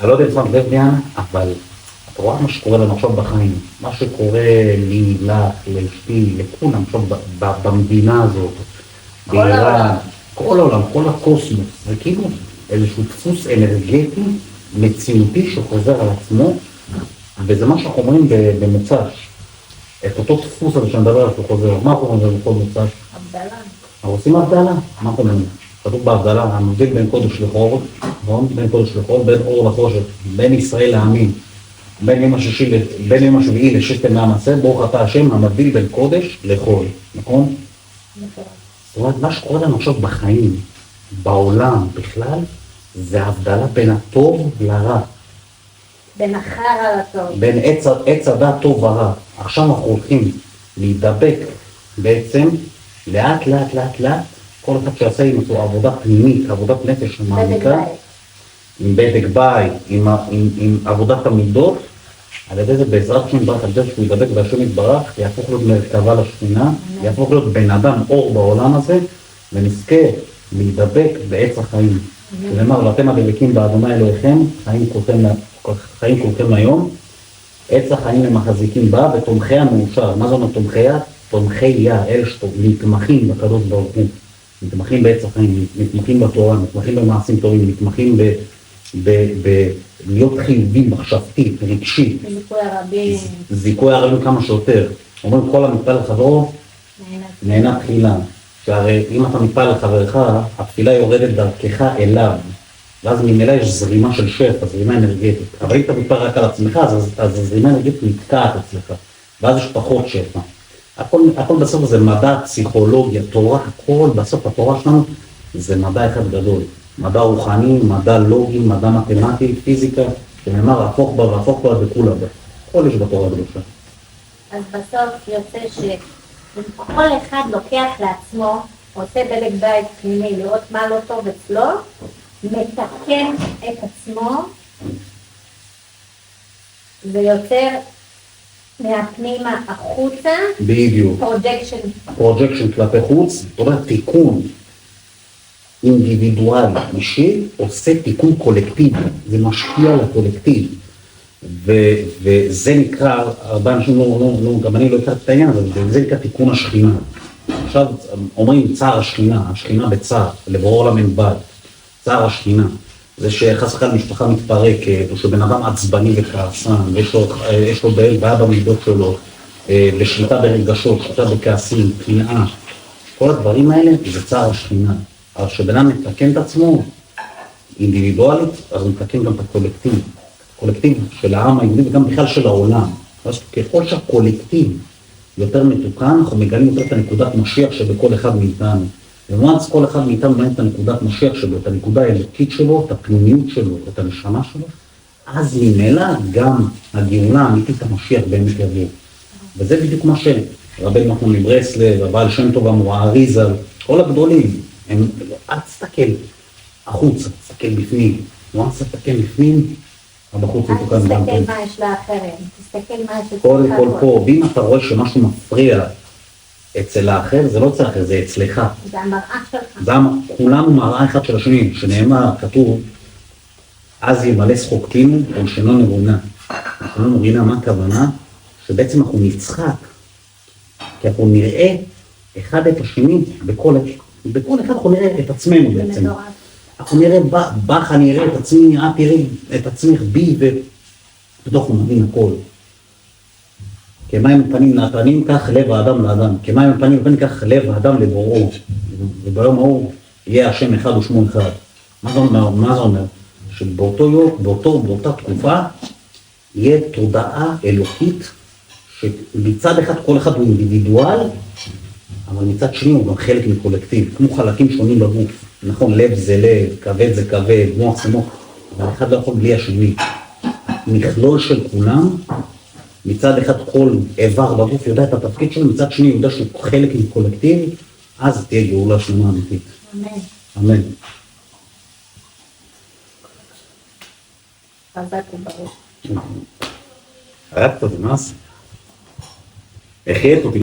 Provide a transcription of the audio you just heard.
אני לא יודע אם שמת לב דיאנה, אבל אתה רואה מה שקורה לנו עכשיו בחיים, מה שקורה לי, לך, לאשתי, לכולם עכשיו במדינה הזאת, באיראן, כל העולם, כל הקוסמוס, זה כאילו איזשהו דפוס אנרגטי, מציאותי שחוזר על עצמו, וזה מה שאנחנו אומרים במוצ"ש, את אותו דפוס הזה שאני מדבר עליו שהוא חוזר, מה אנחנו אומרים בכל מוצ"ש? הבדלה. אנחנו עושים הבדלה? מה אנחנו אומרים? כתוב בהבדלה, המבדיל בין קודש לחור, בין קודש לחור, בין אור לחושך, בין ישראל לעמים, בין יום השביעי לששת ימי המעשה, ברוך אתה השם, המבדיל בין קודש לחול, נכון? נכון. זאת אומרת, מה שקורה לנו עכשיו בחיים, בעולם בכלל, זה הבדלה בין הטוב לרע. בין החרא לטוב. בין עץ הדעת טוב ורע. עכשיו אנחנו הולכים להידבק בעצם, לאט לאט לאט לאט, כל אחד שעשה עם עצמו עבודה פנימית, עבודת נפש מעמיקה, עם בדק בית, עם עבודת המידות, על ידי זה בעזרת השם יתברך, על ידי שהוא ידבק והשם יתברך, יהפוך להיות מרכבה לשכינה, יהפוך להיות בן אדם אור בעולם הזה, ונזכה להידבק בעץ החיים. שנאמר, ואתם הדבקים באדוני אלוהיכם, חיים כולכם היום, עץ החיים למחזיקים בה, ותומכיה מאושר. מה זה אומר תומכיה? תומכיה, אלה שמתמחים בקדוש ברוך הוא, מתמחים בעץ החיים, מתמחים בתורה, מתמחים במעשים טובים, מתמחים להיות חיובים, מחשבתית, רגשית. זיכוי הרבים כמה שיותר. אומרים כל המתפלל לחברו, נהנה תחילה. שהרי אם אתה מתפלל לחברך, התפילה יורדת דרכך אליו. ואז ממילא יש זרימה של שפע, זרימה אנרגטית. אבל אם אתה מתפלל רק על עצמך, אז הזרימה האנרגטית נתקעת אצלך. ואז יש פחות שפע. הכל בסוף זה מדע, פסיכולוגיה, תורה, הכל בסוף התורה שלנו זה מדע אחד גדול. מדע רוחני, מדע לוגי, מדע מתמטי, פיזיקה, שנאמר הפוך בה והפוך בה וכולה בה. הכל יש בתורה הקדושה. אז בסוף יוצא שכל אחד לוקח לעצמו, עושה בדק בית פנימי, לראות מה לא טוב אצלו, מתקן את עצמו, ויוצר מהפנימה החוצה, בדיוק. פרוג'קשן כלפי חוץ, זאת אומרת תיקון אינדיבידואלי, אישי, עושה תיקון קולקטיבי, זה משפיע על הקולקטיב, וזה נקרא, הרבה אנשים גם אני לא הכרתי את העניין הזה, וזה נקרא תיקון השכינה. עכשיו אומרים צער השכינה, השכינה בצער, לבורא עולם אין בית, צער השכינה. זה שחס וחלילה משפחה מתפרקת, או שבן אדם עצבני וכעסן, ויש לו בעיה במידות שלו, לשליטה ברגשות, שליטה בכעסים, קנאה. כל הדברים האלה זה צער השכינה. אבל כשבן אדם מתקן את עצמו, אינדיבידואלית, אז הוא מתקן גם את הקולקטיב. הקולקטיב של העם היהודי וגם בכלל של העולם. אז ככל שהקולקטיב יותר מתוקן, אנחנו מגלים יותר את הנקודת משיח שבכל אחד מאיתנו. ומאז כל אחד מאיתנו מגלים את הנקודת משיח שלו, את הנקודה האלוקית שלו, את הפנימיות שלו, את הנשמה שלו, אז ממילא גם הגאולה האמיתית המשיח באמת יבוא. וזה בדיוק מה שרבנו נחמן מברסלב, הבעל שם טוב אמרו, האריזל, כל הגדולים, הם, אל תסתכל החוצה, תסתכל בפנים. לא תסתכל בפנים, הבחוץ יתוקן גם כן. אל תסתכל מה יש לאחרים, תסתכל מה יש אצלך. קודם כל פה, ואם אתה רואה שמשהו מפריע אצל האחר, זה לא אצל האחר, זה אצלך. זה המראה שלך. כולנו מראה אחד של השני, שנאמר, כתוב, אז ימלא שחוקתינו, ולשנו נבונה. לשנו נבונה, מה הכוונה? שבעצם אנחנו נצחק, כי אנחנו נראה אחד את השני, בכל אחד אנחנו נראה את עצמנו בעצם. אנחנו נראה בך, אני אראה את עצמי, את תראי את עצמך בי, ובתוך הוא מבין הכל. כמים פנים לאתנים, כך לב האדם לאדם. כמים פנים לפנים, כך לב האדם לבוראו. וביום ההוא יהיה השם אחד ושמו אחד. מה זה אומר? שבאותה תקופה יהיה תודעה אלוקית, שמצד אחד כל אחד הוא אינדיבידואל, אבל מצד שני הוא גם חלק מקולקטיב, כמו חלקים שונים בגוף. נכון, לב זה לב, כבד זה כבד, מוח זה מוח, אבל אחד לא יכול בלי השני. מכלול של כולם, מצד אחד כל איבר בגוף יודע את התפקיד שלו, מצד שני יודע שהוא חלק מקולקטיב, אז תהיה גאולה שלמה אמיתית. אמן. אמן. חזק וברוך. היה טוב, מה? איך יהיה טוב?